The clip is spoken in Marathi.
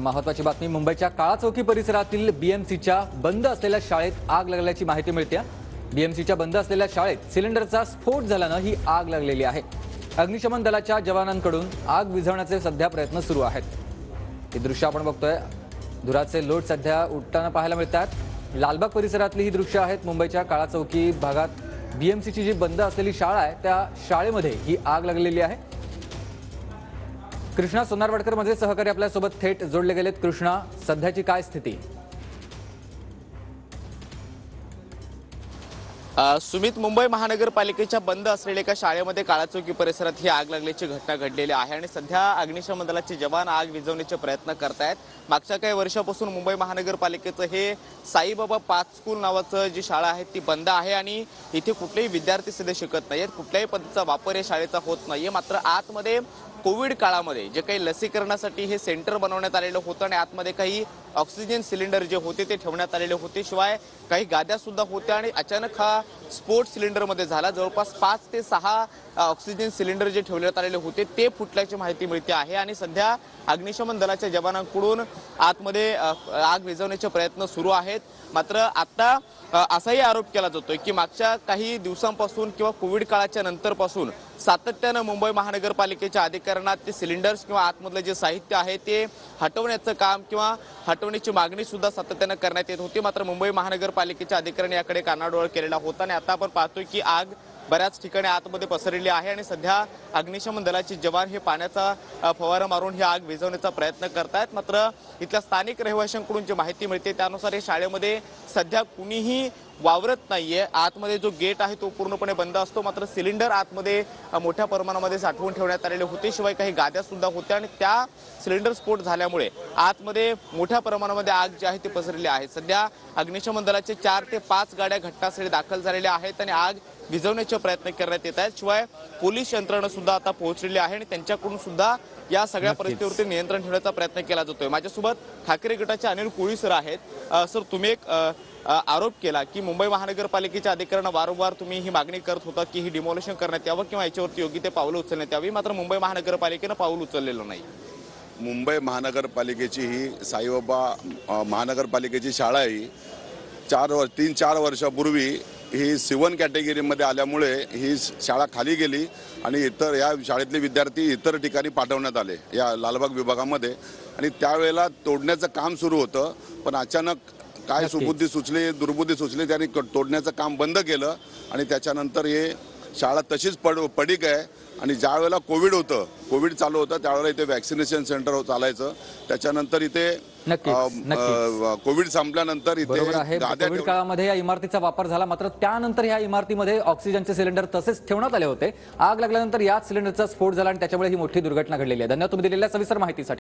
महत्त्वाची बातमी मुंबईच्या काळा चौकी परिसरातील बीएमसीच्या बंद असलेल्या शाळेत आग लागल्याची माहिती मिळते। बीएमसीच्या बंद असलेल्या शाळेत सिलेंडरचा स्फोट झाल्याने ही आग लागलेली आहे। अग्निशमन दलाच्या जवानांकडून आग विझवण्याचे सध्या प्रयत्न सुरू आहेत। हे दृश्य आपण बघतोय, धुराचे लोट सध्या उठताना पाहायला मिळतात। लालबाग परिसरातली ही दृश्य आहेत। मुंबईच्या काळा चौकी भागात बीएमसीची जी बंद असलेली शाळा आहे त्या शाळेमध्ये ही आग लागलेली आहे। कृष्णा सोनारवाडकर माझे सहकारी आपल्यासोबत थेट जोडले गेलेत। कृष्णा, सध्याची काय स्थिती? सुमित, मुंबई महानगरपालिकेच्या बंद असलेल्या एका शाळेमध्ये काळा चौकी परिसरात ही आग लागल्याची घटना घडलेली आहे आणि सध्या अग्निशमन दलाचे जवान आग विझवण्याचे प्रयत्न करतायत। मागच्या काही वर्षापासून मुंबई महानगरपालिकेचं हे साईबाबा पाच स्कूल नावाचं जी शाळा आहे ती बंद आहे आणि इथे कुठलेही विद्यार्थी सध्या शिकत नाहीत, कुठल्याही पद्धतीचा वापर या शाळेचा होत नाहीये। मात्र आतमध्ये कोविड काळामध्ये जे काही लसीकरणासाठी हे सेंटर बनवण्यात आलेलं होतं आणि आतमध्ये काही ऑक्सिजन सिलेंडर जे होते ते ठेवण्यात आलेले होते, शिवाय काही गाद्या सुद्धा होत्या आणि अचानक हा स्फोट सिलेंडरमध्ये झाला। जवळपास 5 ते 6 ऑक्सिजन सिलेंडर जे ठेवण्यात आलेले होते ते फुटल्याची माहिती मिळते आहे आणि सध्या अग्निशमन दलाच्या जवानांकडून आतमध्ये आग विझवण्याचे प्रयत्न सुरू आहेत। मात्र आता असाही आरोप केला जातोय की मागच्या काही दिवसांपासून किंवा कोविड काळाच्या नंतरपासून सातत्यानं मुंबई महानगरपालिकेच्या अधिकाऱ्यांना ते सिलेंडर्स किंवा आतमधलं जे साहित्य आहे ते हटवण्याचं काम किंवा हटवण्याची मागणी सुद्धा सातत्यानं करण्यात येत होती। मात्र मुंबई महानगरपालिकेच्या अधिकाऱ्यांनी याकडे कानाडोळा केलेला होता आणि आता आपण पाहतोय की आग बऱ्याच ठिकाणी आतमध्ये पसरलेली आहे आणि सध्या अग्निशमन दलाचे जवान हे पाण्याचा फवारा मारून ही आग विझवण्याचा प्रयत्न करतायत। मात्र इथल्या स्थानिक रहिवाशांकडून जी माहिती मिळते त्यानुसार या शाळेमध्ये सध्या कुणीही वावरत नाहीये। आतमध्ये जो गेट आहे तो पूर्णपणे बंद असतो, मात्र सिलेंडर आतमध्ये मोठ्या प्रमाणामध्ये साठवून ठेवण्यात आलेले होते, शिवाय काही गाद्या सुद्धा होत्या आणि त्या सिलेंडर स्फोट झाल्यामुळे आतमध्ये मोठ्या प्रमाणामध्ये आग जी आहे ती पसरलेली आहे। सध्या अग्निशमन दलाचे 4 ते 5 गाड्या घटनास्थळी दाखल झालेल्या आहेत आणि आग विझवण्याचे प्रयत्न करण्यात येत आहेत। शिवाय पोलीस यंत्रणा सुद्धा आता पोहोचलेली आहे आणि त्यांच्याकडून सुद्धा या सगळ्या परिस्थितीवरती नियंत्रण ठेवण्याचा प्रयत्न केला जातोय। माझ्यासोबत ठाकरे गटाचे अनिल कोळी सर आहेत। सर, तुम्ही एक आरोप केला की मुंबई महानगरपालिकेच्या अधिकाऱ्यांना वारंवार तुम्ही ही मागणी करत होता की ही डिमोलिशन करण्यात यावं किंवा याच्यावरती योग्य ते पावलं उचलण्यात यावी, मात्र मुंबई महानगरपालिकेनं पाऊल उचललेलं नाही। मुंबई महानगरपालिकेची ही साईबाबा महानगरपालिकेची शाळा ही 3-4 वर्षापूर्वी ही C1 कॅटेगरीमध्ये आल्यामुळे ही शाळा खाली गेली आणि इतर या शाळेतले विद्यार्थी इतर ठिकाणी पाठवण्यात आले या लालबाग विभागामध्ये आणि त्यावेळेला तोडण्याचं काम सुरू होतं, पण अचानक काय सुबुद्धी सुचली, दुर्बुद्धी सुचली, त्यांनी तोडण्याचं काम बंद केलं आणि त्याच्यानंतर हे शाळा तशीच पडीक आहे। आणि ज्या वेळेला कोविड चालू होतं त्यावेळेला इथे वॅक्सिनेशन सेंटर चालायचं, त्याच्यानंतर इथे कोविड संपल्यानंतर इथे कोविड काळामध्ये या इमारतीचा वापर झाला, मात्र त्यानंतर या इमारतीमध्ये ऑक्सिजनचे सिलेंडर तसेच ठेवण्यात आले होते। आग लागल्यानंतर याच सिलेंडरचा स्फोट झाला आणि त्याच्यामुळे ही मोठी दुर्घटना घडलेली आहे। धन्यवाद तुम्ही दिलेल्या सविस्तर माहितीसाठी।